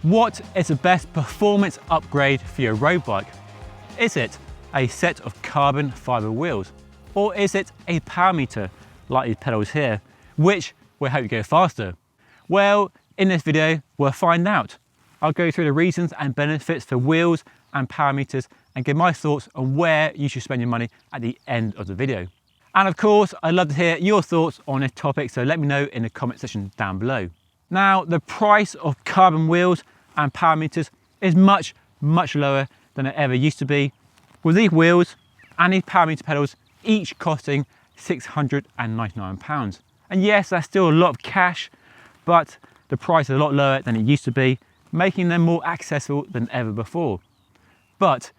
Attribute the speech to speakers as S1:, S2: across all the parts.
S1: What is the best performance upgrade for your road bike? Is it a set of carbon fibre wheels? Or is it a power meter, like these pedals here, which will help you go faster? Well, in this video, we'll find out. I'll go through the reasons and benefits for wheels and power meters and give my thoughts on where you should spend your money at the end of the video. And of course, I'd love to hear your thoughts on this topic, so let me know in the comment section down below. Now, the price of carbon wheels and power meters is much lower than it ever used to be, with these wheels and these power meter pedals each costing £699. And yes, that's still a lot of cash, but the price is a lot lower than it used to be, making them more accessible than ever before. But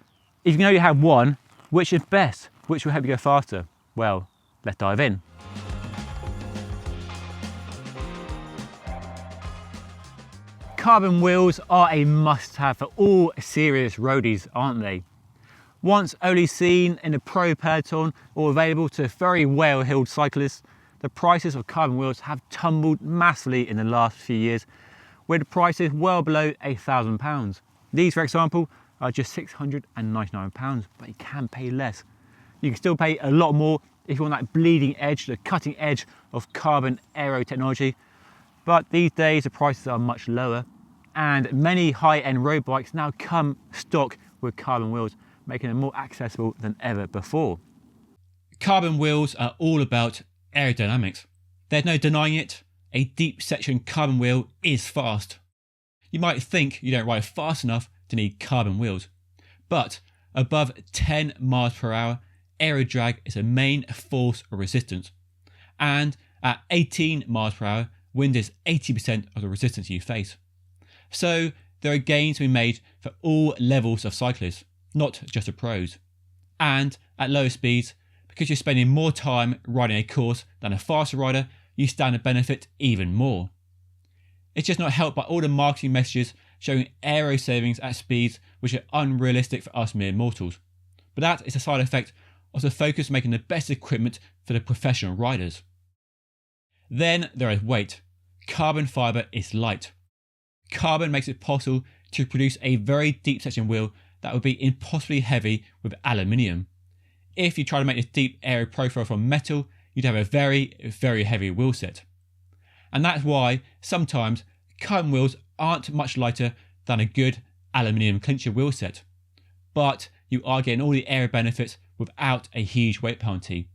S1: if you know you have one, which is best? Which will help you go faster? Well, let's dive in. Carbon wheels are a must-have for all serious roadies, aren't they? Once only seen in the pro peloton or available to very well-heeled cyclists, the prices of carbon wheels have tumbled massively in the last few years, with prices well below £1,000. These, for example, are just £699, but you can pay less. You can still pay a lot more if you want that bleeding edge, the cutting edge of carbon aero technology. But these days the prices are much lower, and many high-end road bikes now come stock with carbon wheels, making them more accessible than ever before. Carbon wheels are all about aerodynamics. There's no denying it. A deep section carbon wheel is fast. You might think you don't ride fast enough to need carbon wheels, but above 10 miles per hour, aero drag is a main force of resistance, and at 18 miles per hour, wind is 80% of the resistance you face. So there are gains to be made for all levels of cyclists, not just the pros. And at lower speeds, because you're spending more time riding a course than a faster rider, you stand to benefit even more. It's just not helped by all the marketing messages showing aero savings at speeds which are unrealistic for us mere mortals. But that is a side effect of the focus making the best equipment for the professional riders. Then there is weight. Carbon fibre is light. Carbon makes it possible to produce a very deep section wheel that would be impossibly heavy with aluminium. If you try to make this deep aero profile from metal, you'd have a very heavy wheel set. And that's why sometimes carbon wheels aren't much lighter than a good aluminium clincher wheel set. But you are getting all the aero benefits without a huge weight penalty.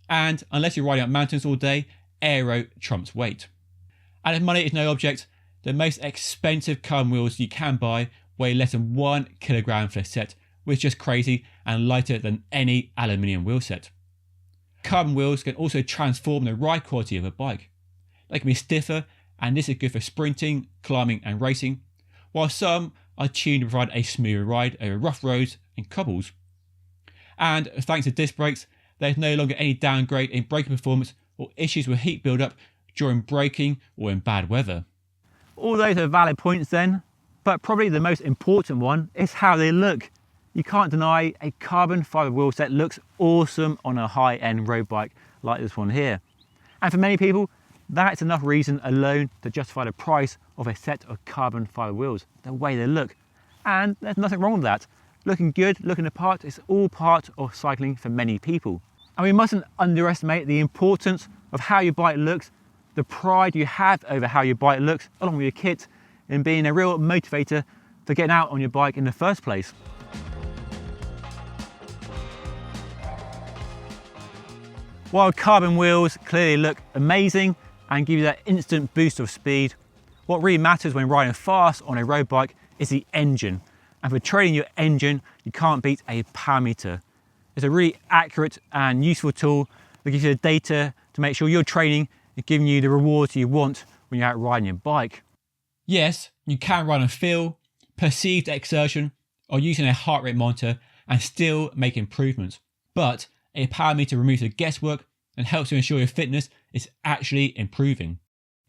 S1: And unless you're riding up mountains all day, aero trumps weight. And if money is no object, the most expensive carbon wheels you can buy weigh less than 1 kilogram for a set, which is just crazy and lighter than any aluminium wheel set. Carbon wheels can also transform the ride quality of a bike. They can be stiffer, and this is good for sprinting, climbing and racing, while some are tuned to provide a smoother ride over rough roads and cobbles. And thanks to disc brakes, there is no longer any downgrade in braking performance or issues with heat build-up during braking or in bad weather. All those are valid points then, but probably the most important one is how they look. You can't deny a carbon fibre wheel set looks awesome on a high-end road bike like this one here. And for many people, that's enough reason alone to justify the price of a set of carbon fibre wheels, the way they look. And there's nothing wrong with that. Looking good, looking the part, is all part of cycling for many people. And we mustn't underestimate the importance of how your bike looks, the pride you have over how your bike looks, along with your kit, in being a real motivator for getting out on your bike in the first place. While carbon wheels clearly look amazing and give you that instant boost of speed, what really matters when riding fast on a road bike is the engine. And for training your engine, you can't beat a power meter. It's a really accurate and useful tool that gives you the data to make sure your training is giving you the rewards you want when you're out riding your bike. Yes, you can run on feel, perceived exertion, or using a heart rate monitor and still make improvements. But a power meter removes the guesswork and helps to ensure your fitness is actually improving.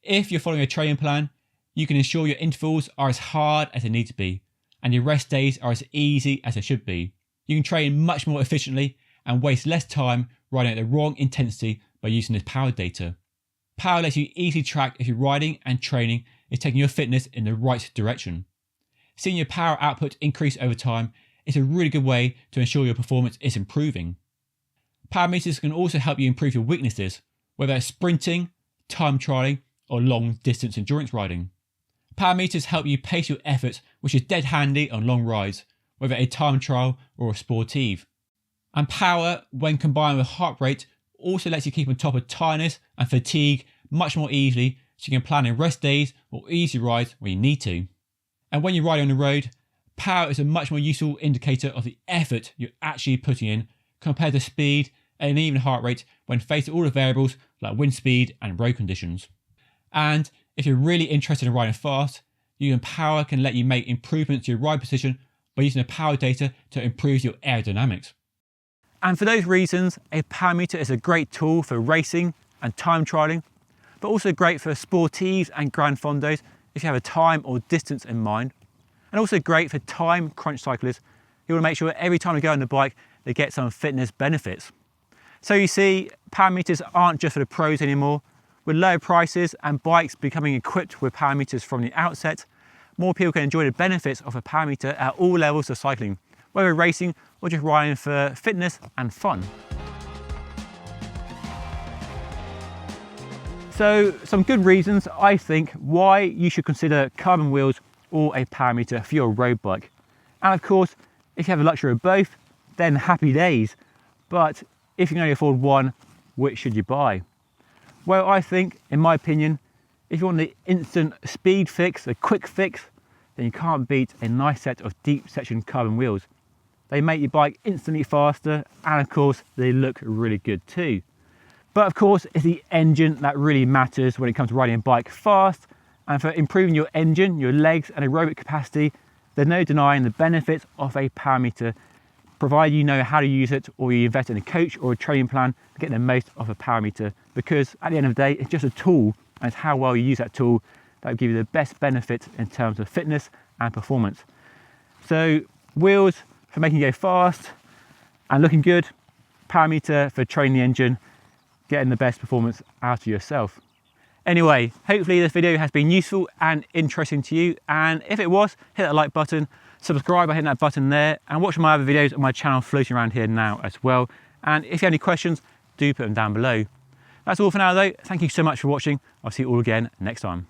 S1: If you're following a training plan, you can ensure your intervals are as hard as they need to be, and your rest days are as easy as they should be. You can train much more efficiently and waste less time riding at the wrong intensity by using this power data. Power lets you easily track if your riding and training is taking your fitness in the right direction. seeing your power output increase over time is a really good way to ensure your performance is improving. Power meters can also help you improve your weaknesses, whether it's sprinting, time trialing, or long distance endurance riding. Power meters help you pace your efforts, which is dead handy on long rides, whether a time trial or a sportive. And power, when combined with heart rate, also lets you keep on top of tiredness and fatigue much more easily, so you can plan in rest days or easy rides when you need to. And when you're riding on the road, power is a much more useful indicator of the effort you're actually putting in compared to speed and even heart rate when faced with all the variables like wind speed and road conditions. And if you're really interested in riding fast, power can let you make improvements to your ride position by using the power data to improve your aerodynamics. And for those reasons, a power meter is a great tool for racing and time trialing, but also great for sportives and grand fondos if you have a time or distance in mind, and also great for time crunch cyclists who want to make sure every time they go on the bike they get some fitness benefits. So you see, power meters aren't just for the pros anymore. With lower prices and bikes becoming equipped with power meters from the outset, more people can enjoy the benefits of a power meter at all levels of cycling, whether racing or just riding for fitness and fun. So some good reasons, I think, why you should consider carbon wheels or a power meter for your road bike. And of course, if you have the luxury of both, then happy days. But if you can only afford one, which should you buy? Well, I think, in my opinion, if you want the instant speed fix, a quick fix, then you can't beat a nice set of deep section carbon wheels. They make your bike instantly faster, and of course, they look really good too. But of course, it's the engine that really matters when it comes to riding a bike fast, and for improving your engine, your legs and aerobic capacity, there's no denying the benefits of a power meter, provided you know how to use it or you invest in a coach or a training plan to get the most of a power meter, because at the end of the day, it's just a tool, and it's how well you use that tool that will give you the best benefits in terms of fitness and performance. So wheels for making you go fast and looking good, power meter for training the engine, getting the best performance out of yourself. Anyway, hopefully this video has been useful and interesting to you, and if it was, hit that like button, subscribe by hitting that button there, and watch my other videos on my channel floating around here now as well. And if you have any questions, do put them down below. That's all for now though. Thank you so much for watching. I'll see you all again next time.